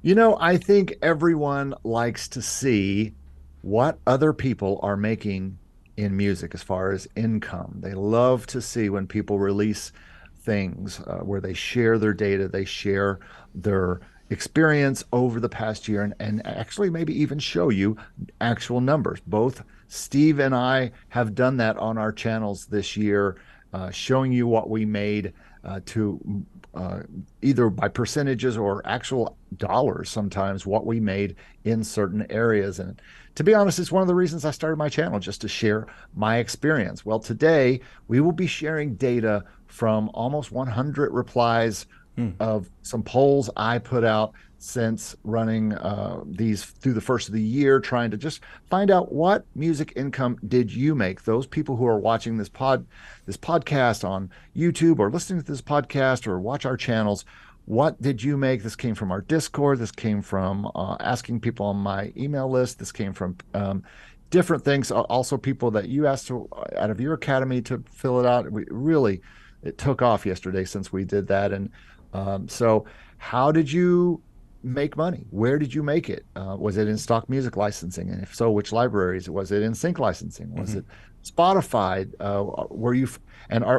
I think everyone likes to see what other people are making in music as far as income. They love to see when people release things where they share their data, they share their experience over the past year, and actually maybe even show you actual numbers. Both Steve and I have done that on our channels this year, showing you what we made to either by percentages or actual dollars, sometimes what we made in certain areas. And to be honest, it's one of the reasons I started my channel, just to share my experience. Well, today we will be sharing data from almost 100 replies Hmm. of some polls I put out since running these through the first of the year, trying to just find out what music income did you make. Those people who are watching this podcast on YouTube or listening to this podcast or watch our channels, what did you make? This came from our Discord. This came from asking people on my email list. This came from different things. Also, people that you asked out of your academy to fill it out. It took off yesterday since we did that. And so, how did you make money? Where did you make it? Was it in stock music licensing? And if so, which libraries? Was it in sync licensing? Was Hmm. it Spotify? Were you,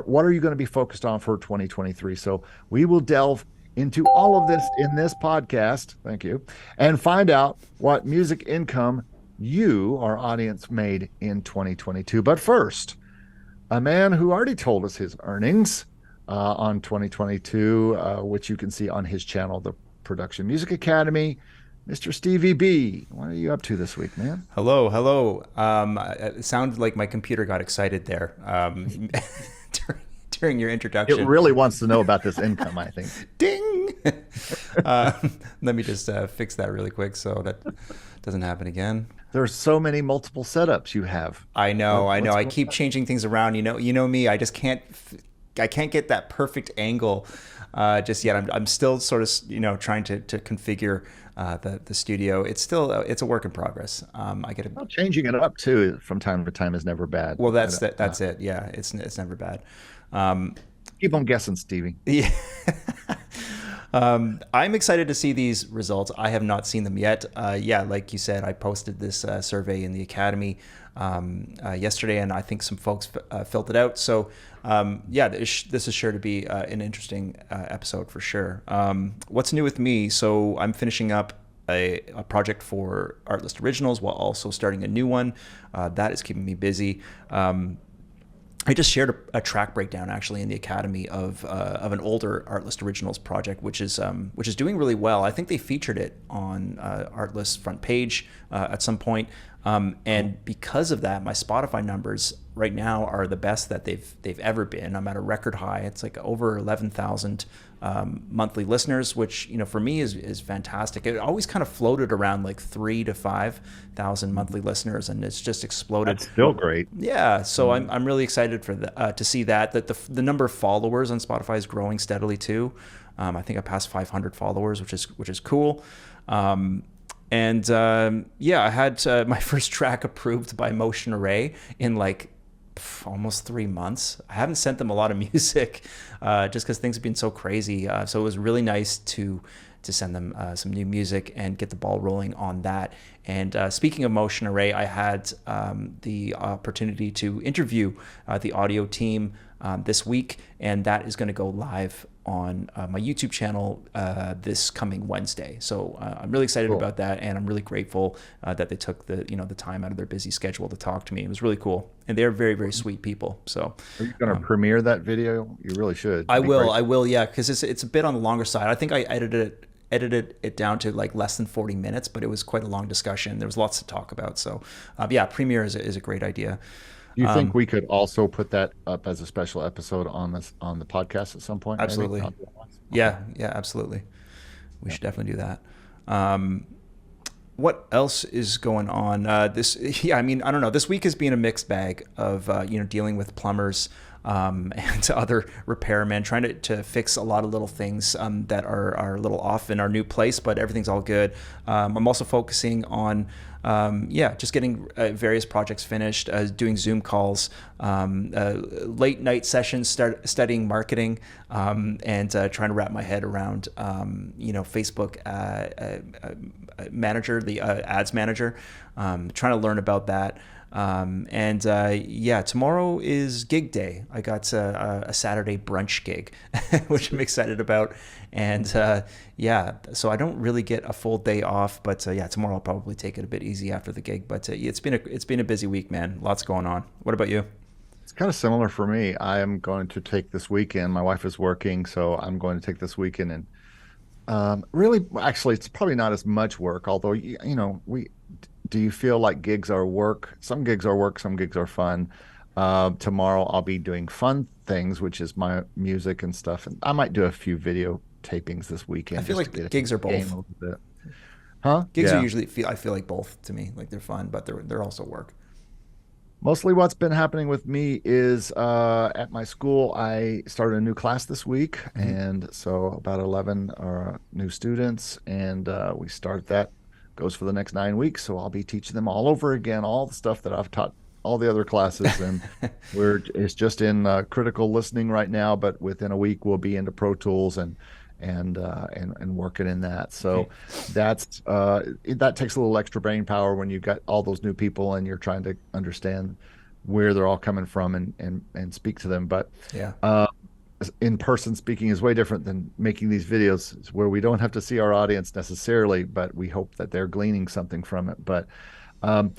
what are you going to be focused on for 2023? So, we will delve into all of this in this podcast. Thank you. And find out what music income you, our audience, made in 2022. But first, a man who already told us his earnings on 2022, which you can see on his channel, the Production Music Academy. Mr. Stevie B, what are you up to this week, man? Hello, hello. It sounded like my computer got excited there during your It introduction. really wants to know about this income, I think. Ding! uh, Let me just fix that really quick so that doesn't happen again. There's so many multiple setups you have. I know, I know. What's I going keep changing things around. You know me. I just can't. I can't get that perfect angle just yet. I'm still sort of trying to configure the studio. It's still it's a work in progress. I get a Well, changing it up too from time to time is never bad. well. That's it. Yeah, it's never bad. Um, Keep on guessing, Stevie. yeah. I'm excited to see these results. I have not seen them yet. Yeah, like you said, I posted this survey in the Academy yesterday, and I think some folks filled it out. So, yeah, this is sure to be an interesting episode for sure. What's new with me? So I'm finishing up a project for Artlist Originals while also starting a new one. That is keeping me busy. I just shared a track breakdown actually in the Academy of an older Artlist Originals project, which is doing really well. I think they featured it on Artlist's front page at some point, and because of that, my Spotify numbers right now are the best that they've ever been. I'm at a record high. It's like over 11,000 monthly listeners, which for me is fantastic. It always kind of floated around like 3,000 to 5,000 monthly listeners, and it's just exploded. That's still great. Yeah, so I'm really excited for to see that the number of followers on Spotify is growing steadily too. I think I passed 500 followers, which is cool. Yeah, I had my first track approved by Motion Array in like almost 3 months. I haven't sent them a lot of music just because things have been so crazy. So it was really nice to send them some new music and get the ball rolling on that. And speaking of Motion Array, I had the opportunity to interview the audio team this week, and that is going to go live on my YouTube channel this coming Wednesday. So I'm really excited Cool. about that, and I'm really grateful that they took the time out of their busy schedule to talk to me. It was really cool, and they're very, very sweet people. So Are you going to premiere that video? You really should. I It'd be will, great. I will, yeah, because it's a bit on the longer side. I think I edited it down to like less than 40 minutes, but it was quite a long discussion. There was lots to talk about. So yeah, premiere is a great idea. Do you think we could also put that up as a special episode on the podcast at some point? Maybe? Absolutely. Not at once? Okay. Yeah, absolutely. We should definitely do that. What else is going on? Yeah, I mean, I don't know. This week has been a mixed bag of, dealing with plumbers and other repairmen, trying to fix a lot of little things that are a little off in our new place, but everything's all good. I'm also focusing on Yeah, just getting various projects finished, doing Zoom calls, late night sessions, studying marketing, and trying to wrap my head around, Facebook manager, the ads manager, trying to learn about that. And yeah, tomorrow is gig day. I got a Saturday brunch gig, which I'm excited about. And yeah, so I don't really get a full day off, but yeah, tomorrow I'll probably take it a bit easy after the gig. But it's been a busy week, man. Lots going on. What about you? It's kind of similar for me. I am going to take this weekend. My wife is working, so I'm going to take this weekend and really, actually, it's probably not as much work. Although, we do you feel like gigs are work? Some gigs are work, some gigs are fun. Tomorrow I'll be doing fun things, which is my music and stuff, and I might do a few video tapings this I weekend feel just to like get in gigs are the game both. a little bit. Huh? Gigs are Yeah. usually I feel like both to me. Like they're fun, but they're also work. Mostly what's been happening with me is at my school, I started a new class this week. Hmm. And so about 11 new students. And we start that, goes for the next 9 weeks. So I'll be teaching them all over again, all the stuff that I've taught all the other classes. And it's just in critical listening right now, but within a week, we'll be into Pro Tools and working in that. Okay. So that takes a little extra brain power when you've got all those new people and you're trying to understand where they're all coming from and speak to them. But Yeah. uh, in person speaking is way different than making these videos where we don't have to see our audience necessarily, but we hope that they're gleaning something from it. But um,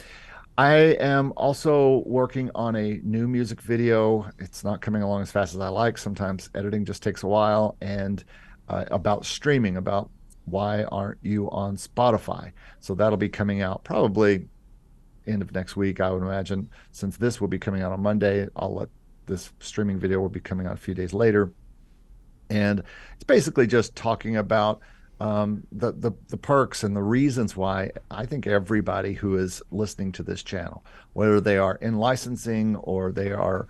I am also working on a new music video. It's not coming along as fast as I like. Sometimes editing just takes a while. And about streaming, about why aren't you on Spotify? So that'll be coming out probably end of next week, I would imagine. Since this will be coming out on Monday, I'll let this streaming video will be coming out a few days later. And it's basically just talking about the perks and the reasons why I think everybody who is listening to this channel, whether they are in licensing or they are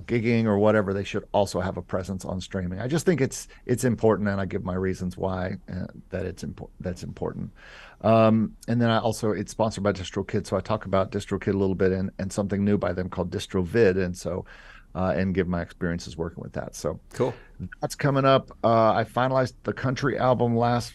gigging or whatever, they should also have a presence on streaming. I just think it's important, and I give my reasons why that it's important. That's important. And then it's sponsored by DistroKid, so I talk about DistroKid a little bit and something new by them called DistroVid, and so and give my experiences working with that. So Cool. that's coming up. I finalized the country album last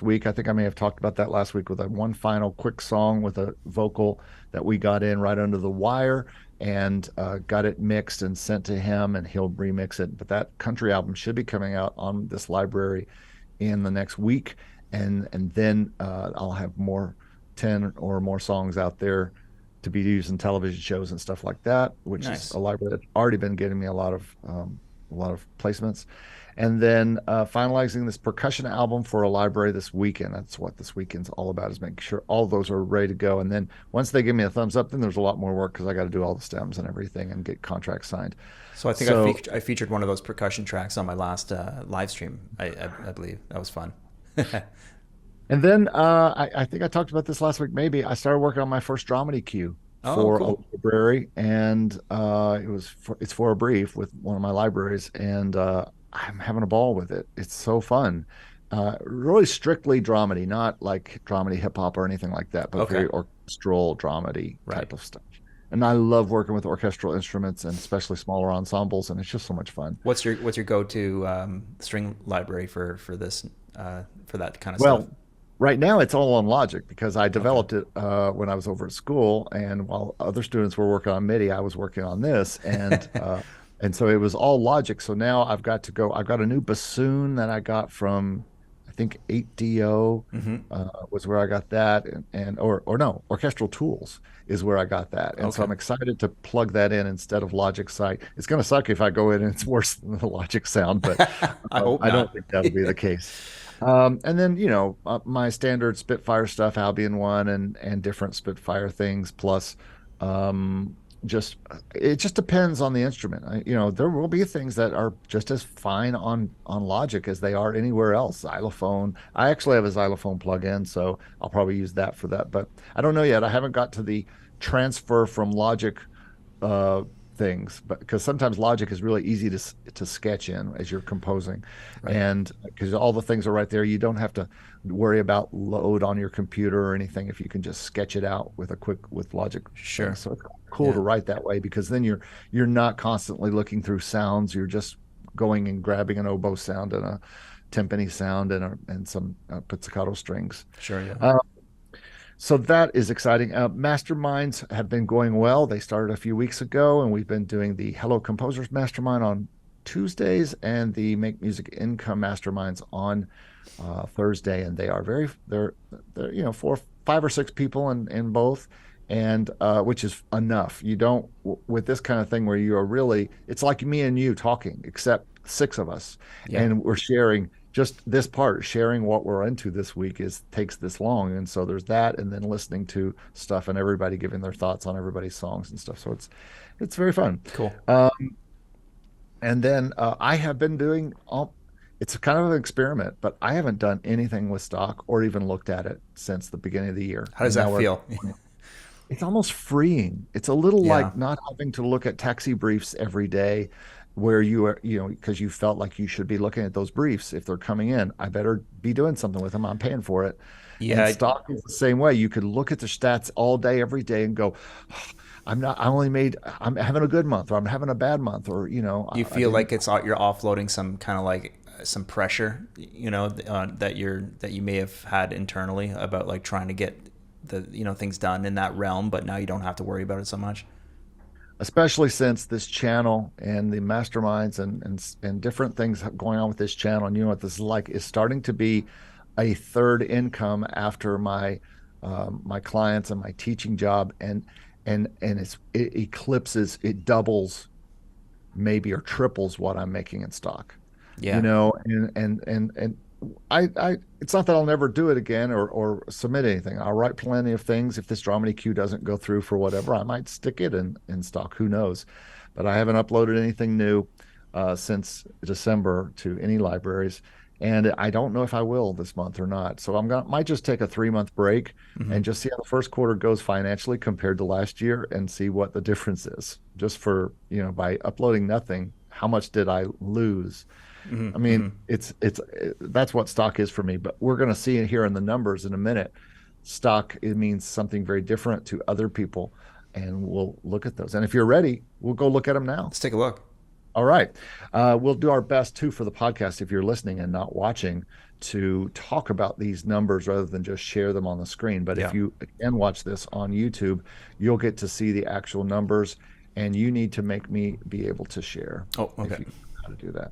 week. I think I may have talked about that last week with a one final quick song with a vocal that we got in right under the wire and got it mixed and sent to him, and he'll remix it. But that country album should be coming out on this library in the next week, and then I'll have 10 or more songs out there to be used in television shows and stuff like that, which is Nice. a library that's already been getting me a lot of placements. And then finalizing this percussion album for a library this weekend. That's what this weekend's all about, is making sure all those are ready to go. And then once they give me a thumbs up, then there's a lot more work because I got to do all the stems and everything and get contracts signed. So I think So, I featured one of those percussion tracks on my last live stream. I believe that was fun. and then I think I talked about this last week. Maybe I started working on my first dramedy cue Oh, for a cool. library, and it's for a brief with one of my libraries, and I'm having a ball with it. It's so fun. Really strictly dramedy, not like dramedy hip hop or anything like that, but Okay. very orchestral dramedy Right. type of stuff. And I love working with orchestral instruments and especially smaller ensembles, and it's just so much fun. What's your go-to string library for this for that kind of stuff? Well, right now it's all on Logic because I Okay. developed it when I was over at school, and while other students were working on MIDI, I was working on this, and so it was all Logic. So now I've got to go. I've got a new bassoon that I got from I think 8DO Hmm. was where I got that, or no, Orchestral Tools is where I got that, and so Okay. I'm excited to plug that in instead of Logic site. It's going to suck if I go in and it's worse than the Logic sound, but I hope I don't not. think that'll be the case. And then, my standard Spitfire stuff, Albion one and different Spitfire things, plus just it just depends on the instrument. There will be things that are just as fine on Logic as they are anywhere else. Xylophone. I actually have a xylophone plugin, so I'll probably use that for that. But I don't know yet. I haven't got to the transfer from Logic things, but because sometimes Logic is really easy to sketch in as you're composing, Right. and because all the things are right there, you don't have to worry about load on your computer or anything if you can just sketch it out with a quick with Logic thing. Sure. So it's cool Yeah. to write that way because then you're not constantly looking through sounds. You're just going and grabbing an oboe sound and a timpani sound and some pizzicato strings. Sure. Yeah. Uh, so that is exciting. Masterminds have been going well. They started a few weeks ago, and we've been doing the Hello Composers Mastermind on Tuesdays and the Make Music Income Masterminds on Thursday. And they're four, 5 or 6 people in both, and which is enough. You don't with this kind of thing where you are really, it's like me and you talking, except 6 of us, Yeah. and we're sharing just this part, sharing what we're into this week is takes this long. And so there's that, and then listening to stuff and everybody giving their thoughts on everybody's songs and stuff. So it's very fun. Cool. Um, and then I have been doing all, it's kind of an experiment, but I haven't done anything with stock or even looked at it since the beginning of the year. How does And now that we're feel? it's almost freeing. It's a little Yeah. like not having to look at taxi briefs every day where you are, because you felt like you should be looking at those briefs if they're coming in. I better be doing something with them. I'm paying for it. And Yeah. stock is the same way. You could look at the stats all day, every day and go, "Oh, I'm having a good month or I'm having a bad month or, Do you I feel didn't. like you're offloading some kind of like some pressure, that you may have had internally about like trying to get the things done in that realm, but now you don't have to worry about it so much? Especially since this channel and the masterminds and different things going on with this channel. And you know what this is like is starting to be a third income after my clients and my teaching job, and it eclipses, it doubles maybe or triples what I'm making in stock, Yeah. and I it's not that I'll never do it again or submit anything. I'll write plenty of things. If this Dramedy queue doesn't go through for whatever, I might stick it in stock. Who knows? But I haven't uploaded anything new since December to any libraries, and I don't know if I will this month or not. So I'm gonna might just take a 3 month break Hmm. and just see how the first quarter goes financially compared to last year and see what the difference is. Just for, by uploading nothing, how much did I lose? Hmm. I mean, Hmm. that's what stock is for me. But we're going to see it here in the numbers in a minute. Stock, it means something very different to other people, and we'll look at those. And if you're ready, we'll go look at them now. Let's take a look. All right. We'll do our best too for the podcast if you're listening and not watching to talk about these numbers rather than just share them on the screen. But if Yeah. you can watch this on YouTube, you'll get to see the actual numbers, and you need to make me be able to share Oh, if okay. you know how to do that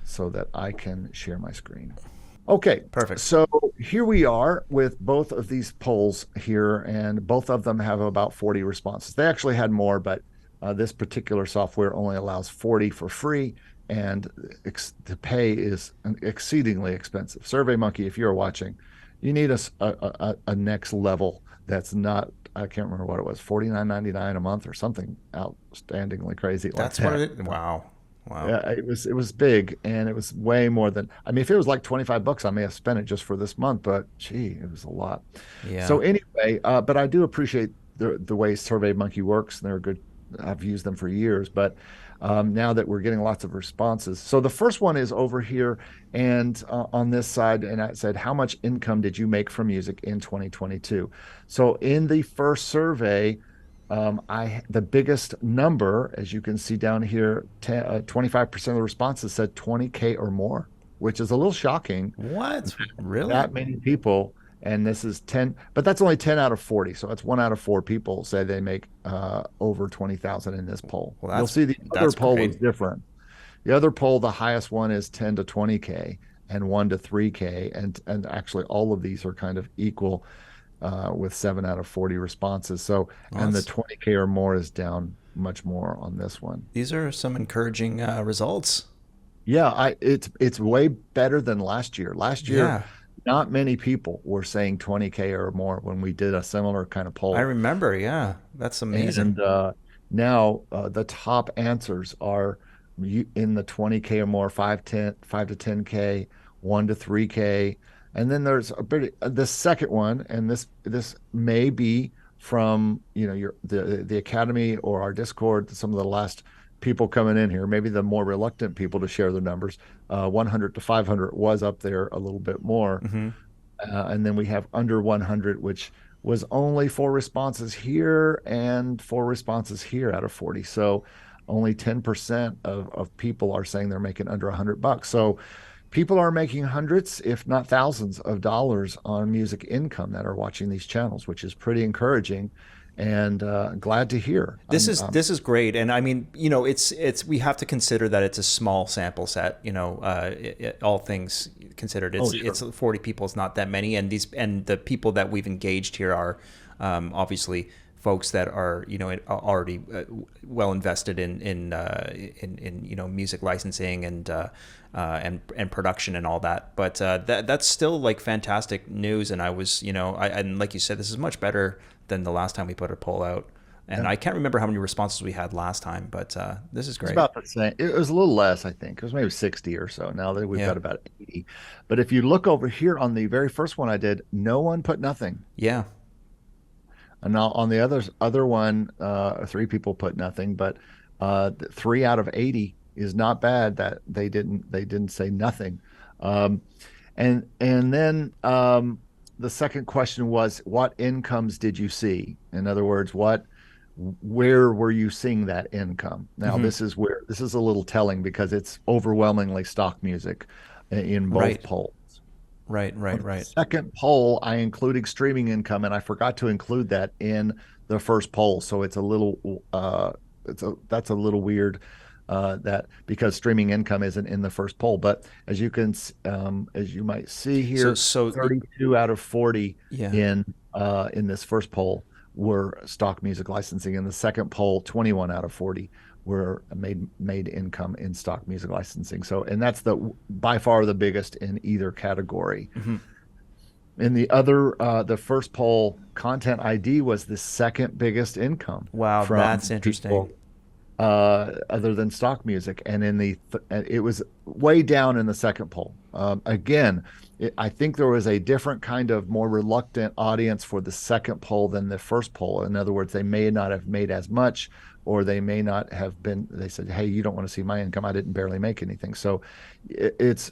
so that I can share my screen. Okay, Perfect. so here we are with both of these polls here, and both of them have about 40 responses. They actually had more, but this particular software only allows 40 for free, and to pay is exceedingly expensive. SurveyMonkey, if you're watching, you need a next level that's not, I can't remember what it was, 49.99 a month or something outstandingly crazy like That's what that. it is. Wow. Wow. Yeah, it was big, and it was way more than, I mean, if it was like 25 bucks, I may have spent it just for this month, but gee, it was a lot. Yeah. So anyway, but I do appreciate the way SurveyMonkey works. They're good. I've used them for years, but now that we're getting lots of responses. So the first one is over here and on this side, and I said, how much income did you make from music in 2022? So in the first survey, the biggest number, as you can see down here, 25% of the responses said 20K or more, which is a little shocking. What? Really? That many people, and this is 10, but that's only 10 out of 40. So that's 1 out of 4 people say they make over 20,000 in this poll. Well, You'll see the other that's poll was great. different. The other poll, the highest one is 10 to 20K and 1 to 3K. And actually all of these are kind of equal with 7 out of 40 responses. So, Well, and the that's 20K or more is down much more on this one. these are some encouraging results. Yeah, it's way better than last year. Last year, Yeah. not many people were saying 20K or more when we did a similar kind of I poll. remember. Yeah. That's amazing. And now the top answers are in the 20K or more, 5 to 10K, 1 to 3K. And then there's a bit the second one, and this may be from the Academy or our Discord, some of the last people coming in here, maybe the more reluctant people to share their numbers, 100 to 500 was up there a little bit more. Hmm. And then we have under 100, which was only four responses here and four responses here out of 40. So only 10% of people are saying they're making under $100. So people are making hundreds, if not thousands of dollars on music income that are watching these channels, which is pretty encouraging and glad to hear. This is great, and I mean, it's we have to consider that it's a small sample set. All things considered, Oh, it's sure. 40 people is not that many, and the people that we've engaged here are obviously folks that are already well invested in music licensing and production and all that. But that's still like fantastic news, and I was and like you said, this is much better than the last time we put a poll out. And Yeah. I can't remember how many responses we had last time, but this is It's great. about the same. It was a little less, I think. It was maybe 60 or so. Now that we've Yeah, got about 80. But if you look over here on the very first one I did, no one put nothing. yeah, And now on the other one, three people put nothing, but 3 out of 80 is not bad that they didn't say nothing. Um, and then the second question was, what incomes did you see? In other words, where were you seeing that income? Now hmm, this is a little telling because it's overwhelmingly stock music in both right, polls. right, On right, the right. second poll, I included streaming income, and I forgot to include that in the first poll. So it's a little, that's a little weird that because streaming income isn't in the first poll. But as you might see So, here, so 32 out of 40 yeah. in this first poll were stock music licensing. In the second poll, 21 out of 40 were made income in stock music licensing. So, and that's the by far the biggest in either category. Hmm. In the first poll, content ID was the second biggest income Wow, that's from interesting. people other than stock music, and it was way down in the second poll. Again, I think there was a different kind of more reluctant audience for the second poll than the first poll. In other words, they may not have made as much, or they may not have been. They said, "Hey, you don't want to see my income. I didn't barely make anything." So it's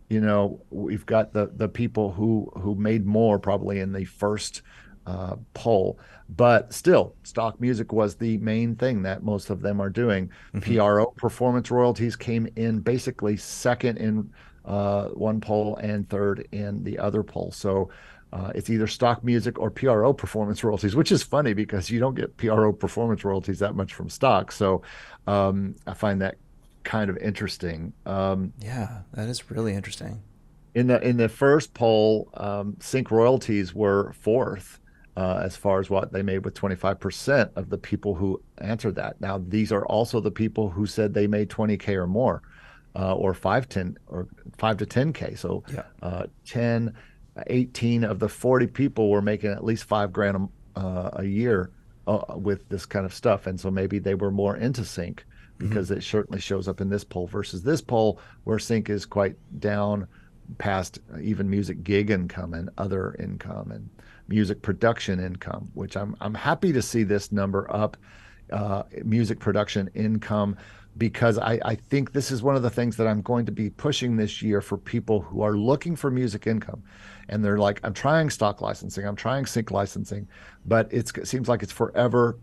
we've got the people who made more probably in the first poll, but still, stock music was the main thing that most of them are doing. Hmm. PRO performance royalties came in basically second in one poll and third in the other poll. So it's either stock music or PRO performance royalties, which is funny because you don't get PRO performance royalties that much from stock. So I find that kind of interesting. Yeah, that is really interesting. In the first poll, sync royalties were fourth as far as what they made with 25% of the people who answered that. Now, these are also the people who said they made 20K or more, or 510 or 5 to 10K. So Yeah. 10, 18 of the 40 people were making at least 5 grand a year with this kind of stuff. And so maybe they were more into sync Hmm. because it certainly shows up in this poll versus this poll where sync is quite down past even music gig income and other income and music production income, which I'm happy to see this number up, music production income, because I think this is one of the things that I'm going to be pushing this year for people who are looking for music income. And they're like, I'm trying stock licensing, I'm trying sync licensing, but it seems like it's forever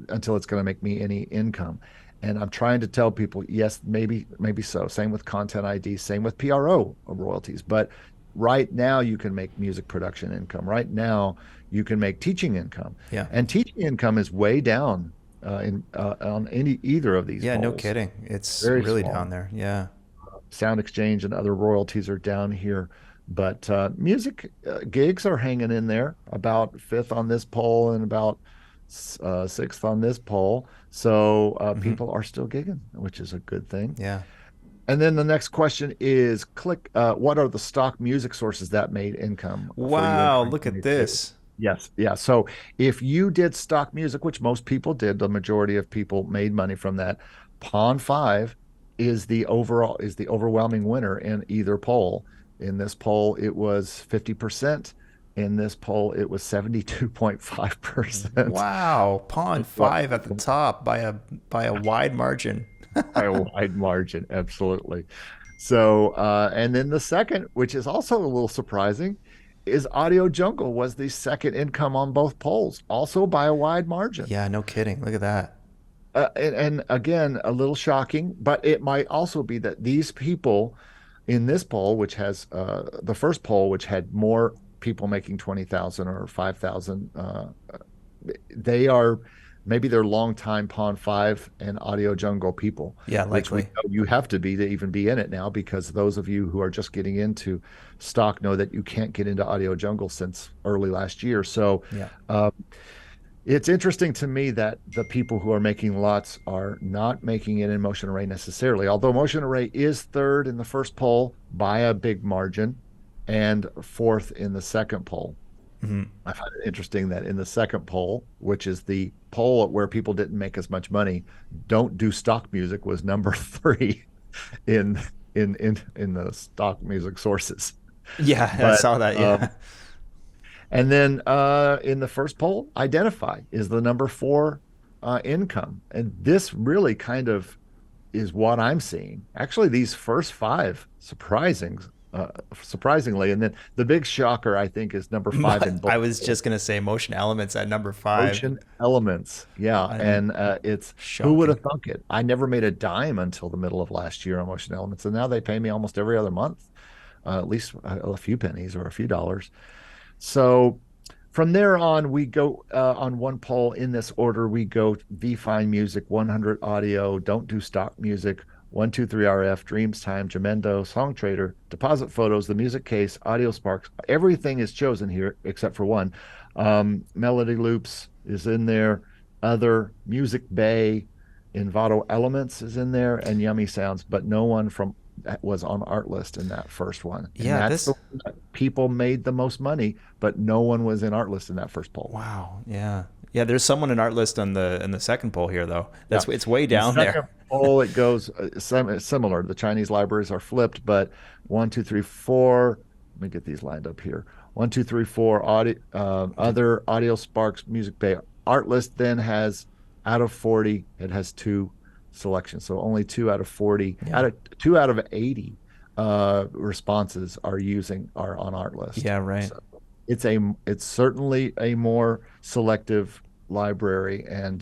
until it's going to make me any income. And I'm trying to tell people, yes, maybe so. Same with content ID, same with PRO royalties. But right now, you can make music production income. Right now, you can make teaching income, Yeah. and teaching income is way down in on either of these Yeah, no polls. kidding. It's Very really down small. there. Yeah. Sound exchange and other royalties are down here, but music gigs are hanging in there, about fifth on this poll and about sixth on this poll. So Hmm. people are still gigging, which is a good thing. Yeah. And then the next question is what are the stock music sources that made income for you in Wow, look at 2022? this. Yes. Yeah. So if you did stock music, which most people did, the majority of people made money from that, Pawn 5 is the overwhelming winner in either poll. In this poll, it was 50%. In this poll, it was 72.5%. Wow, Pawn What? 5 at the top by a wide margin. By a wide margin, absolutely. So, and then the second, which is also a little surprising, is Audio Jungle was the second income on both polls, also by a wide margin. Yeah, no kidding. Look at that. And again, a little shocking, but it might also be that these people in this poll, which has the first poll, which had more people making 20,000 or 5,000, they are maybe they're longtime Pawn 5 and Audio Jungle people, Yeah, which we likely. know you have to be to even be in it now, because those of you who are just getting into stock know that you can't get into Audio Jungle since early last year. So Yeah. uh, it's interesting to me that the people who are making lots are not making it in Motion Array necessarily, although Motion Array is third in the first poll by a big margin and fourth in the second poll. Hmm. I find it interesting that in the second poll, which is the poll where people didn't make as much money, don't do stock music was number three in in the stock music sources. Yeah, I But saw that. Yeah. and then in the first poll, identify is the number four income, and this really kind of is what I'm seeing. Actually, these first five surprisingly, and then the big shocker I think is number five in both I was just gonna say Motion Elements at number 5. Motion Elements. Yeah, I'm and it's who would have shocking. thunk it? I never made a dime until the middle of last year on Motion Elements, and now they pay me almost every other month, at least a few pennies or a few dollars. So from there on, we go on one poll in this order. We go V-Fine Music, 100 Audio, Don't Do Stock Music, 123 RF, Dreams Time, Jamendo, Song Trader, Deposit Photos, The Music Case, Audio Sparks. Everything is chosen here except for one. Melody Loops is in there. Other Music Bay, Envato Elements is in there, and Yummy Sounds, but no one from that was on Art List in that first one. And Yeah, that's the this. one that people made the most money, but no one was in Art List in that first poll. Wow. Yeah. Yeah. There's someone in Artlist on the second poll here though. Yeah. It's way The down second there. poll, it goes similar. The Chinese libraries are flipped, but one, two, three, four. Let me get these lined up here. One, two, three, four. Other Audio Sparks, Music Bay. Art List then has out of 40, it has two selections. So only two out of 40, Yeah. two out of 80 responses are on Art List. Yeah. Right. So it's certainly a more selective library, and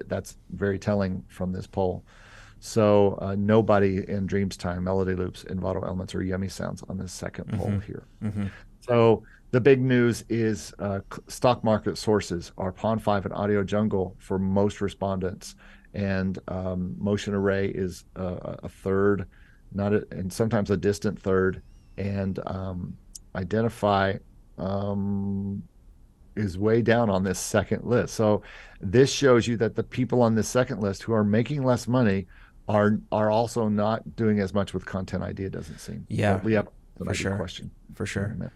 that's very telling from this poll. So nobody in Dreams Time, Melody Loops, Envato Elements, or Yummy Sounds on this second poll Hmm. here. Hmm. So the big news is stock market sources are Pawn 5 and Audio Jungle for most respondents, and Motion Array is a third, and sometimes a distant third, and Identify um, is way down on this second list. So this shows you that the people on this second list who are making less money are also not doing as much with Content ID, it doesn't seem. Yeah. But we have an For ID sure. question For in a sure. minute.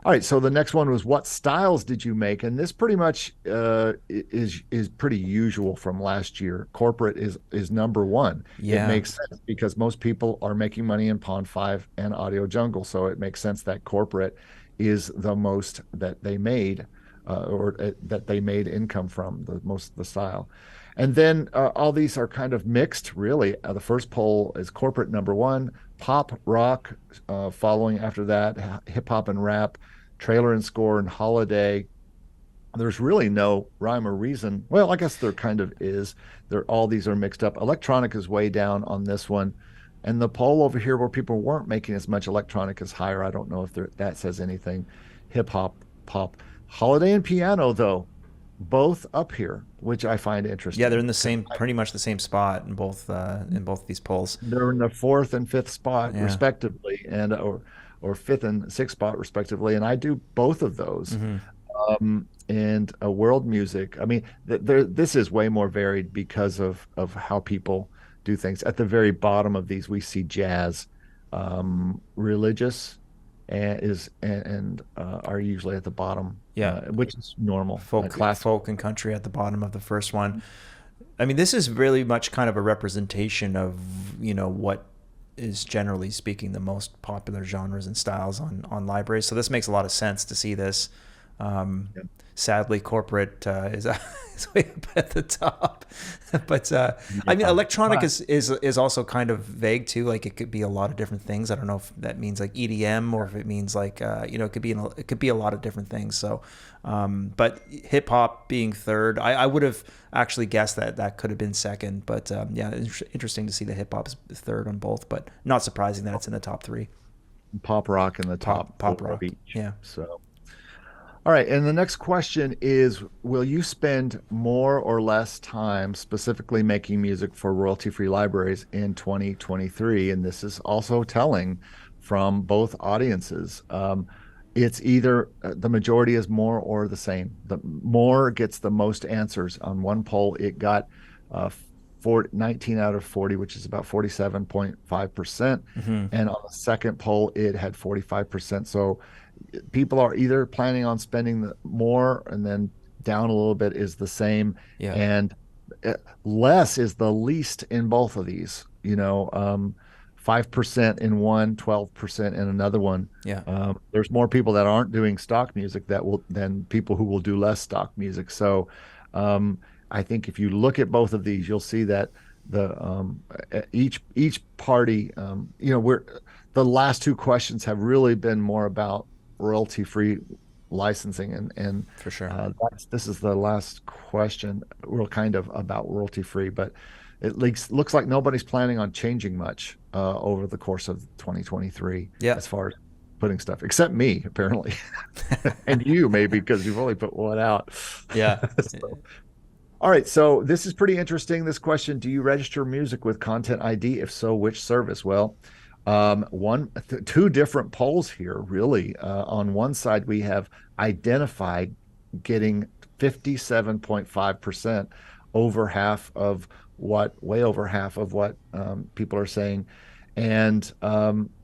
All right, so the next one was what styles did you make? And this pretty much is pretty usual from last year. Corporate is number one. It Yeah. makes sense because most people are making money in Pond 5 and Audio Jungle, so it makes sense that corporate is the most that they made, that they made income from, the style. And then all these are kind of mixed, really. The first poll is corporate number one, pop, rock, following after that, hip hop and rap, trailer and score, and holiday. There's really no rhyme or reason. Well, I guess there kind of is. All these are mixed up. Electronic is way down on this one. And the poll over here where people weren't making as much electronic is higher. I don't know if that says anything. Hip hop, pop, holiday and piano, though, both up here, which I find Yeah. They're interesting. in the same, pretty much the same spot in both these polls. They're in the fourth and fifth spot, Yeah. respectively, and or fifth and sixth spot, respectively. And I do both of those. Hmm. And world music. I mean, this is way more varied because of how people do things. At the very bottom of these, we see jazz, religious, and are usually at the bottom, Yeah. which is normal. Folk, Classical. folk and country at the bottom of the first one. I mean, this is really much kind of a representation of, what is generally speaking the most popular genres and styles on libraries. So this makes a lot of sense to see this. Um, Yeah. Sadly, corporate is way up at the top. But I mean, Yeah. electronic But is also kind of vague too. Like it could be a lot of different things. I don't know if that means like EDM or if it means like it could be a lot of different things. So, but hip hop being third, I would have actually guessed that that could have been second. But yeah, interesting to see the hip hop is third on both. But not surprising that it's in the top three. pop rock in the top Pop four of rock. each. Yeah, So, all right. And the next question is, will you spend more or less time specifically making music for royalty-free libraries in 2023? And this is also telling from both audiences. It's either the majority is more or the same. The more gets the most answers. On one poll, it got 19 out of 40, which is about 47.5%. hmm And on the second poll, it had 45%. So people are either planning on spending more, and then down a little bit is the same, yeah, and less is the least in both of these. 5% in one, 12% in another one. yeah, There's more people that aren't doing stock music that will than people who will do less stock music. So um, I think if you look at both of these, you'll see that each party, we're the last two questions have really been more about royalty free licensing, and for sure. this is the last question. We're kind of about royalty free, but it looks like nobody's planning on changing much over the course of 2023 Yeah, as far as putting stuff, except me apparently, and you maybe because you've only put one out. yeah. So, all right, so this is pretty interesting. This question: do you register music with Content ID? If so, which service? Well, two different polls here, really. On one side, we have identified getting 57.5%, over half of way over half of what people are saying. And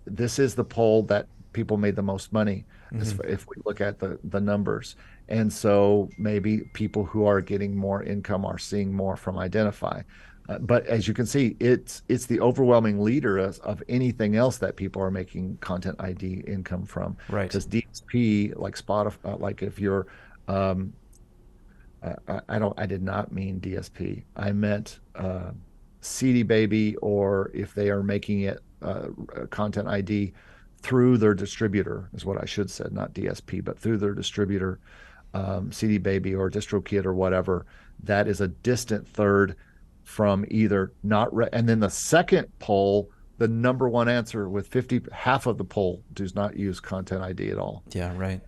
this is the poll that people made the most money, hmm if we look at the numbers. And so maybe people who are getting more income are seeing more from Identify. But as you can see, it's the overwhelming leader of anything else that people are making Content ID income from. Right. Because DSP, like Spotify, like if you're, um, I did not mean DSP. I meant CD Baby, or if they are making it Content ID through their distributor, is what I should said, not DSP, but through their distributor, CD Baby or DistroKid or whatever. That is a distant third from either not and then the second poll, the number one answer with 50, half of the poll does not use Content ID at all, Yeah, right.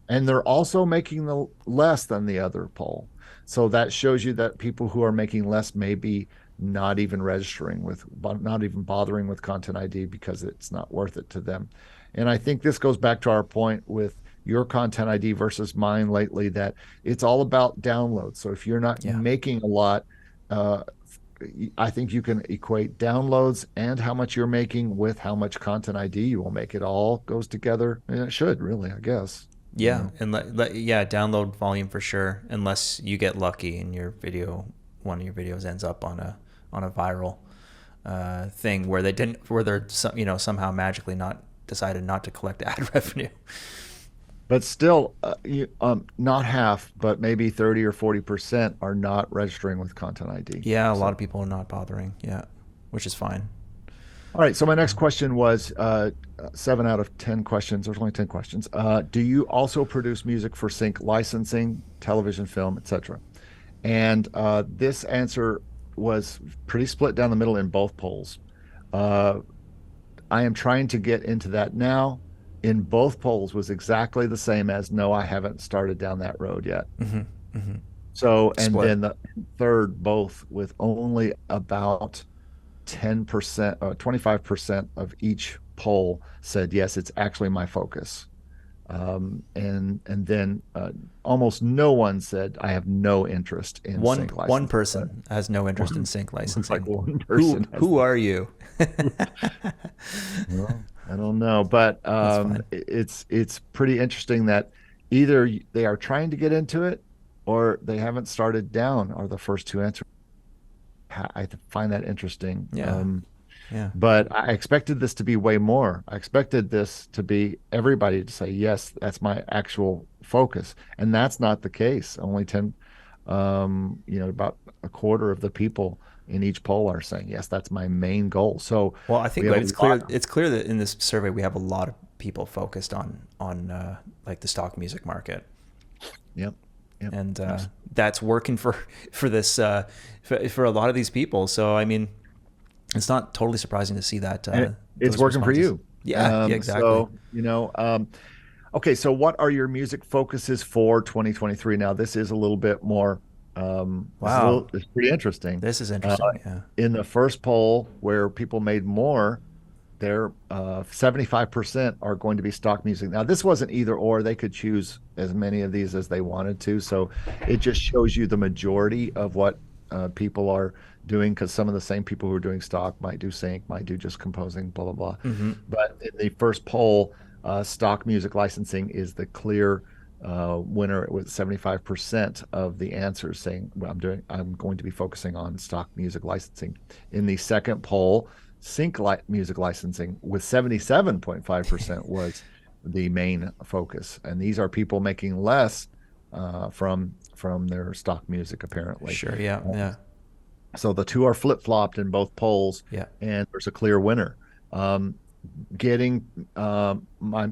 and they're also making the less than the other poll. So that shows you that people who are making less may be not even registering with, not even bothering with Content ID because it's not worth it to them. And I think this goes back to our point with your Content ID versus mine lately, that it's all about downloads. So if you're not Yeah. making a lot, uh, I think you can equate downloads and how much you're making with how much Content ID you will make. It all goes together, and it should really, I guess. Yeah, and yeah, download volume for sure. Unless you get lucky and one of your videos ends up on a viral thing where they're somehow magically not decided not to collect ad revenue. But still, not half, but maybe 30 or 40% are not registering with Content ID. Yeah, a lot So, of people are not bothering. Yeah, which is fine. all right. So my next question was 7 out of 10 questions. There's only 10 questions. Do you also produce music for sync licensing, television, film, etc.? And this answer was pretty split down the middle in both polls. Uh, I am trying to get into that now. In both polls was exactly the same as no, I haven't started down that road yet. hmm hmm So, and Split. then the third, both with only about 10%, 25% of each poll said, yes, it's actually my focus. And then almost no one said, I have no interest in sync One licensing. But person has no interest in sync looks like licensing. one Who person has. who are you? Well, I don't know, but That's fine. it's pretty interesting that either they are trying to get into it or they haven't started down, are the first two answers. I find that interesting. Yeah. Yeah. But I expected this to be way more. I expected this to be everybody to say, yes, that's my actual focus. And that's not the case. Only 10, about a quarter of the people in each poll are saying, yes, that's my main goal. So Well, I we think have like a lot. it's clear that in this survey we have a lot of people focused on like the stock music market, Yep. Yep. and Abs- that's working for this for a lot of these people. So I mean, it's not totally surprising to see that And it's those working for responses. you. Yeah, yeah, exactly. So, okay, so what are your music focuses for 2023? Now, this is a little bit more, Wow, it's pretty interesting. this is Uh, interesting. Yeah, in the first poll where people made more, their 75% are going to be stock music. Now, this wasn't either or. They could choose as many of these as they wanted to. So it just shows you the majority of what people are doing, because some of the same people who are doing stock might do sync, might do just composing, blah, blah, blah. mm-hmm. But in the first poll, stock music licensing is the clear winner with 75% of the answers saying, well, I'm going to be focusing on stock music licensing. In the second poll, music licensing with 77.5% was the main focus. And these are people making less from their stock music, apparently. Sure. Yeah, yeah, So the two are flip-flopped in both polls, yeah. and there's a clear winner. Um, getting my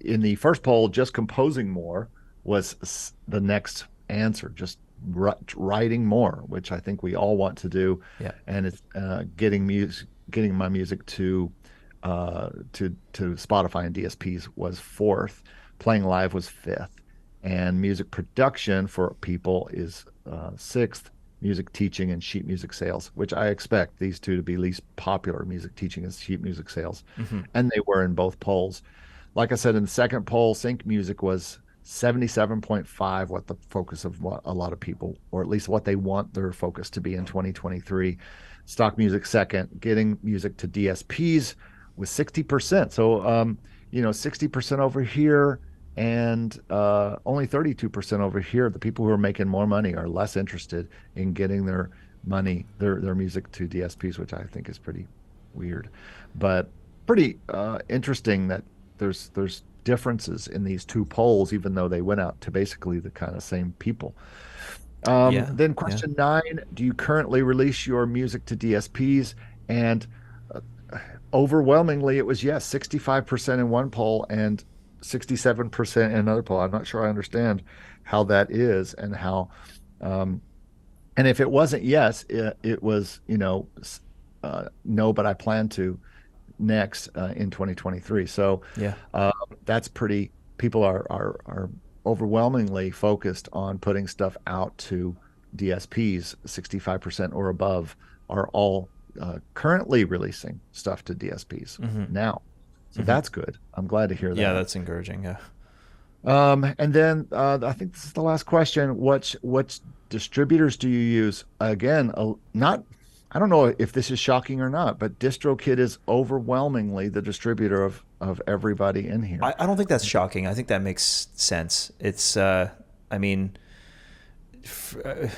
In the first poll, just composing more was the next answer. Just writing more, which I think we all want to do, Yeah. and it's getting my music to Spotify and DSPs was fourth. Playing live was fifth, and music production for people is sixth. Music teaching and sheet music sales, which I expect these two to be least popular, music teaching and sheet music sales. Mm-hmm. And they were in both polls. Like I said, in the second poll, sync music was 77.5, what the focus of what a lot of people, or at least what they want their focus to be in 2023. Stock music second, getting music to DSPs was 60%. So, 60% over here and only 32% over here. The people who are making more money are less interested in getting their music to DSPs, which I think is pretty weird, but pretty interesting that there's differences in these two polls, even though they went out to basically the kind of same people. Yeah, Then yeah. question nine: do you currently release your music to DSPs? And uh, overwhelmingly, it was yes, 65% in one poll and 67% in another poll. I'm not sure I understand how that is, and how um, and if it wasn't yes, it was, no, but I plan to next in 2023. So Yeah. uh, that's pretty. People are overwhelmingly focused on putting stuff out to DSPs. 65% or above are all currently releasing stuff to DSPs Mm-hmm. now. So Mm-hmm. that's good. I'm glad to hear Yeah, that. that's encouraging. Yeah. And then I think this is the last question. What distributors do you use? Again, not. I don't know if this is shocking or not, but DistroKid is overwhelmingly the distributor of everybody in here. I don't think that's shocking. I think that makes sense. It's, I mean,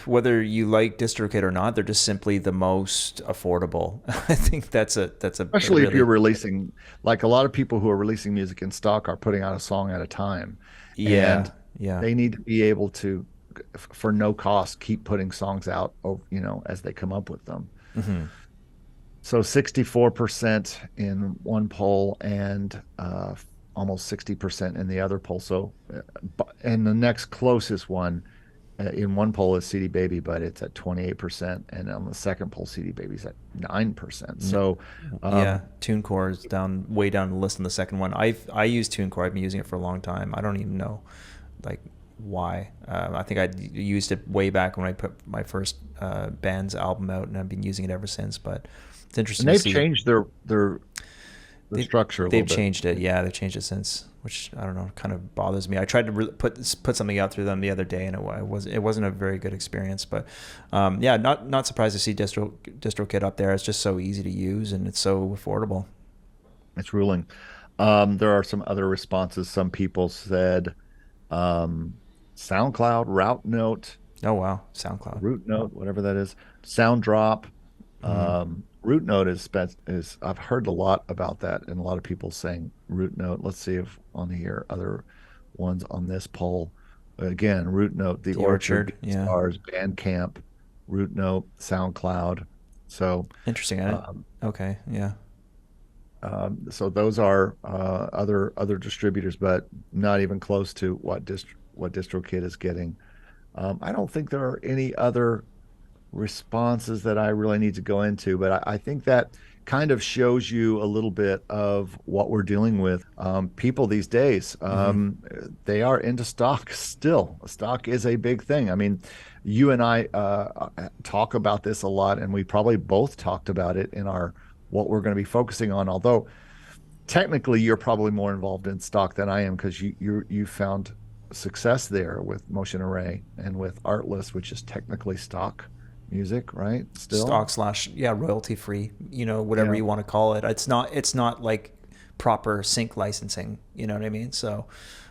whether you like DistroKid or not, they're just simply the most affordable. I think that's a Especially if you're really, releasing, like a lot of people who are releasing music in stock are putting out a song at a time, yeah, and yeah. they need to be able to, for no cost, keep putting songs out, as they come up with them. Mm-hmm. So 64% in one poll and almost 60% in the other poll. So, and the next closest one in one poll is CD Baby, but it's at 28%. And on the second poll, CD Baby's at 9%. So, Yeah, um, TuneCore is down way down the list in the second one. I use TuneCore. I've been using it for a long time. I don't even know, like, why. I think I used it way back when I put my first band's album out, and I've been using it ever since. But it's and interesting to they've see. changed their They've structure a little they've bit. changed it. Yeah, they've changed it since, which I don't know, kind of bothers me. I tried to put something out through them the other day, and it wasn't a very good experience. But yeah, not surprised to see DistroKid up there. It's just so easy to use, and it's so affordable. It's ruling. There are some other responses. Some people said um, SoundCloud, Oh wow, SoundCloud. Root Note, whatever that is, Sound Drop, Mm-hmm. Root note is I've heard a lot about that and a lot of people saying root note. Let's see if on here other ones on this poll. Again, root note, The The Orchard, Orchard, yeah. Stars, Bandcamp, root note, SoundCloud. So Interesting. um, Okay, yeah. so those are other distributors, but not even close to what DistroKid is getting. I don't think there are any other responses that I really need to go into, but I think that kind of shows you a little bit of what we're dealing with. People these days, Hmm. they are into stock still. Stock is a big thing. I mean, you and I talk about this a lot, and we probably both talked about it in our what we're going to be focusing on. Although technically, you're probably more involved in stock than I am because you found success there with Motion Array and with Artlist, which is technically stock music, right? Still, Stock slash, yeah, royalty free, whatever yeah. you want to call it. It's not like proper sync licensing, you know what I mean? So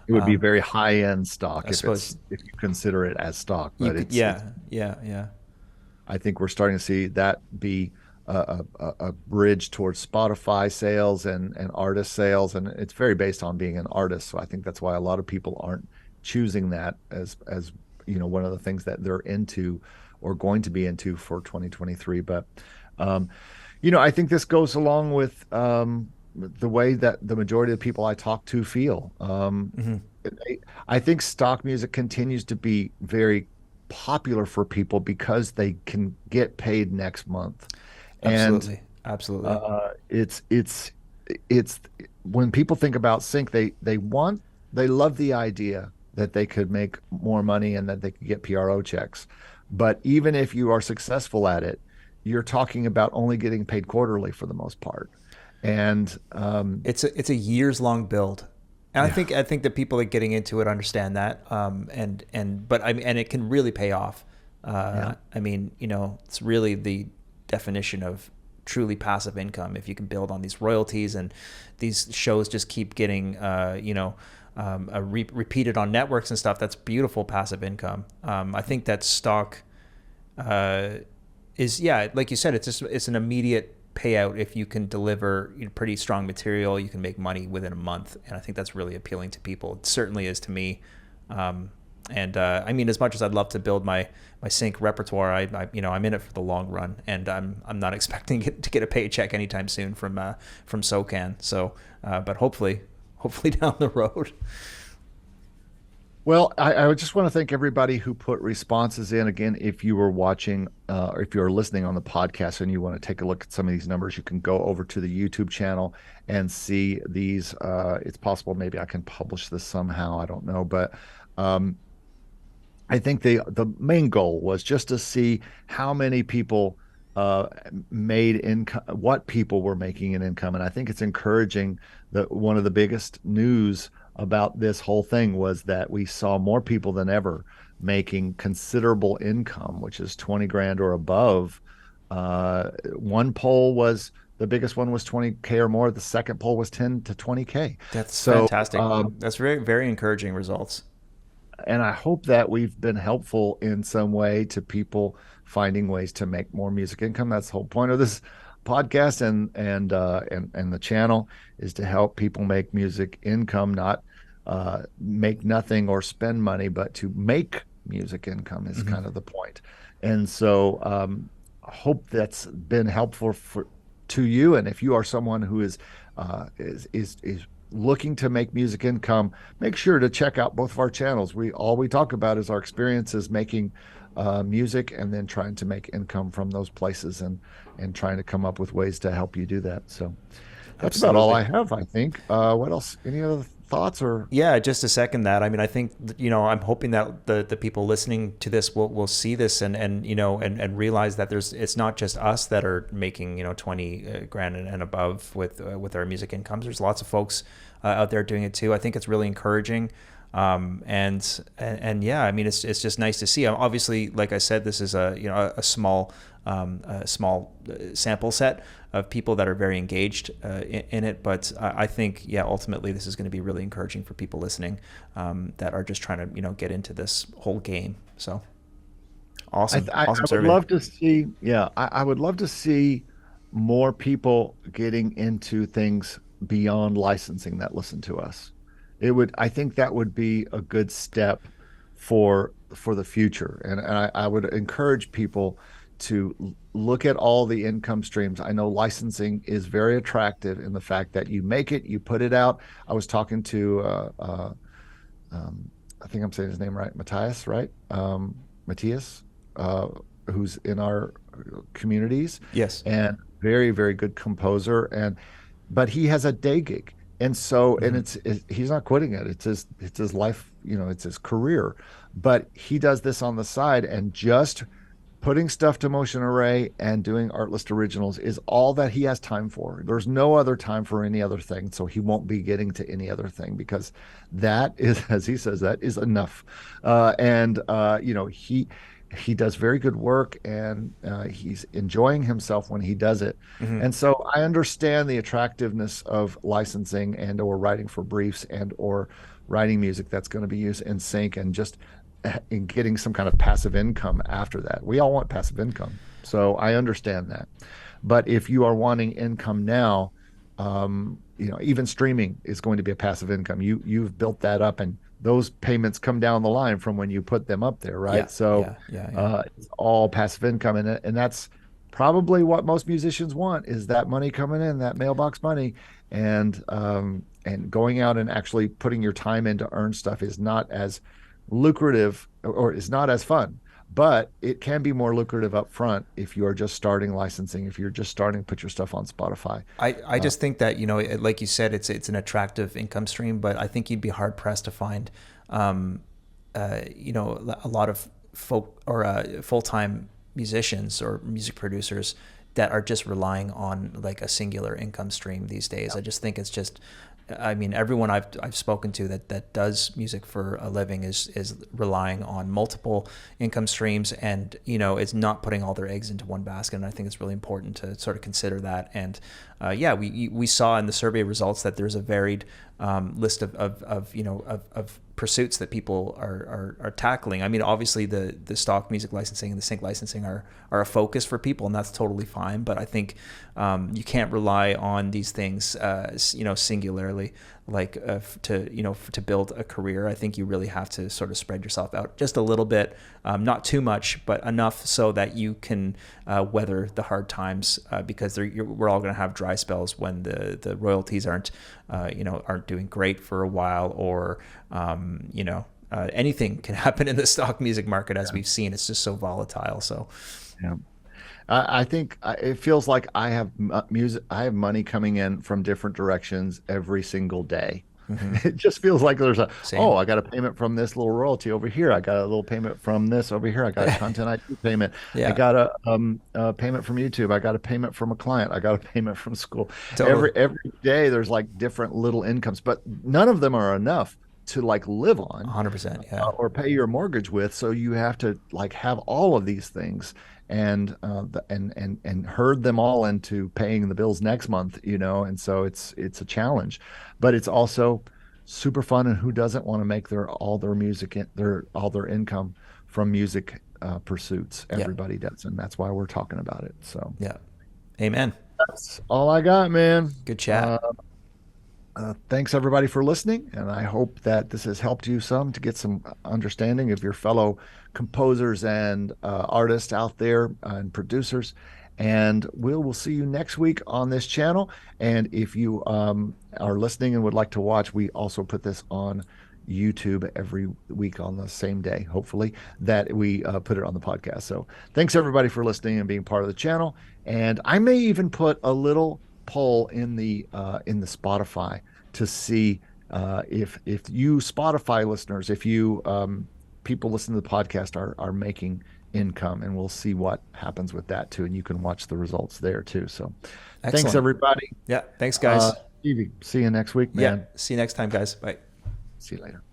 It would be very high end stock I suppose if you consider it as stock, you but could, it's yeah, yeah, yeah. I think we're starting to see that be a bridge towards Spotify sales and artist sales, and it's very based on being an artist. So I think that's why a lot of people aren't choosing that as one of the things that they're into or going to be into for 2023. But um, I think this goes along with the way that the majority of the people I talk to feel. Hmm. I think stock music continues to be very popular for people because they can get paid next month. And Absolutely, absolutely. uh, it's it's it's when people think about sync, they love the idea that they could make more money and that they could get PRO checks. But even if you are successful at it, you're talking about only getting paid quarterly for the most part. And It's a years long build, and I yeah, think I think the people that getting into it understand that, but I mean, and it can really pay off. yeah, I mean, it's really the definition of truly passive income if you can build on these royalties, and these shows just keep getting repeated on networks and stuff. That's beautiful passive income. I think that stock uh, is, yeah, like you said, it's an immediate payout. If you can deliver pretty strong material, you can make money within a month, and I think that's really appealing to people. It certainly is to me. And I mean, as much as I'd love to build my sync repertoire, I'm in it for the long run, and I'm not expecting to get a paycheck anytime soon from SOCAN. So, but hopefully down the road. well, I would just want to thank everybody who put responses in. Again, if you were watching or if you're listening on the podcast and you want to take a look at some of these numbers, you can go over to the YouTube channel and see these. It's possible maybe I can publish this somehow. I don't know, but um, I think the main goal was just to see how many people uh, made income, what people were making in income, and I think it's encouraging that one of the biggest news about this whole thing was that we saw more people than ever making considerable income, which is 20 grand or above. One poll was the biggest one was 20K or more. The second poll was 10 to 20K. That's So fantastic. That's very, very encouraging results. and I hope that we've been helpful in some way to people finding ways to make more music income. That's the whole point of this podcast and the channel is to help people make music income, not make nothing or spend money, but to make music income is Hmm. kind of the point. And so I hope that's been helpful to you. And if you are someone who is looking to make music income, make sure to check out both of our channels. We talk about is our experiences making music and then trying to make income from those places and trying to come up with ways to help you do that. So that's about all Absolutely. I have, I think. What else? Any other thoughts or Yeah, just to second that. I mean, I think I'm hoping that the people listening to this will see this and realize that it's not just us that are making 20 grand and above with our music incomes. There's lots of folks out there doing it too. I think it's really encouraging. And yeah, I mean, it's just nice to see. Obviously, like I said, this is a small sample set of people that are very engaged in it. But I think, yeah, ultimately this is going to be really encouraging for people listening that are just trying to get into this whole game. So I, awesome, I awesome would survey. love to see, yeah, I would love to see more people getting into things beyond licensing that listen to us. I think that would be a good step for the future. And I would encourage people to look at all the income streams. I know licensing is very attractive in the fact that you make it, you put it out. I was talking to I think I'm saying his name right, Matthias, right? Matthias, who's in our communities, Yes. and very, very good composer. But he has a day gig, and so and Hmm. he's not quitting it. It's his life, it's his career. But he does this on the side, and just putting stuff to Motion Array and doing Artlist Originals is all that he has time for. There's no other time for any other thing, so he won't be getting to any other thing because that is, as he says, that is enough. And he does very good work, and he's enjoying himself when he does it. Hmm. And so I understand the attractiveness of licensing and or writing for briefs and or writing music that's going to be used in sync, and just in getting some kind of passive income after that. We all want passive income. So I understand that. But if you are wanting income now, even streaming is going to be a passive income. You've built that up, and those payments come down the line from when you put them up there, right? Yeah. So Yeah. Yeah. Yeah. it's all passive income, and that's probably what most musicians want, is that money coming in, that mailbox money, and going out and actually putting your time in to earn stuff is not as lucrative, or is not as fun, but it can be more lucrative up front if you are just starting licensing, if you're just starting to put your stuff on Spotify. I just think that, like you said, it's an attractive income stream, but I think you'd be hard pressed to find, a lot of folk or full-time musicians or music producers that are just relying on like a singular income stream these days. I just think it's just, I mean, everyone I've spoken to that does music for a living is relying on multiple income streams, and is not putting all their eggs into one basket. And I think it's really important to sort of consider that. And we saw in the survey results that there's a varied list of pursuits that people are tackling. I mean, obviously the stock music licensing and the sync licensing are a focus for people, and that's totally fine. But I think you can't rely on these things, singularly, like to build a career. I think you really have to sort of spread yourself out just a little bit, not too much, but enough so that you can weather the hard times, because we're all going to have dry spells when the royalties aren't doing great for a while, or anything can happen in the stock music market, as we've seen. It's just so volatile. So Yeah. I think it feels like I have music. I have money coming in from different directions every single day. hmm. It just feels like Same. I got a payment from this little royalty over here. I got a little payment from this over here. I got a content ID payment. I Yeah, got a payment from YouTube. I got a payment from a client. I got a payment from school. totally. Every day there's like different little incomes, but none of them are enough to like live on 100%. Yeah. or pay your mortgage with. So you have to like have all of these things, and herd them all into paying the bills next month, And so it's a challenge, but it's also super fun. And who doesn't want to make all their music, all their income from music pursuits? Yeah. Everybody does, and that's why we're talking about it. So Yeah. Amen. that's all I got, man. Good chat. Thanks everybody for listening, and I hope that this has helped you some to get some understanding of your fellow composers and artists out there, and producers. And we'll see you next week on this channel. And if you are listening and would like to watch, we also put this on YouTube every week on the same day, hopefully, that we put it on the podcast. So thanks everybody for listening and being part of the channel. And I may even put a little poll in the Spotify to see if you Spotify listeners, if you people listening to the podcast are making income, and we'll see what happens with that too. And you can watch the results there too. So thanks Excellent. everybody. Yeah. Thanks, guys. Stevie, see you next week, Yeah. man. See you next time, guys. Bye. See you later.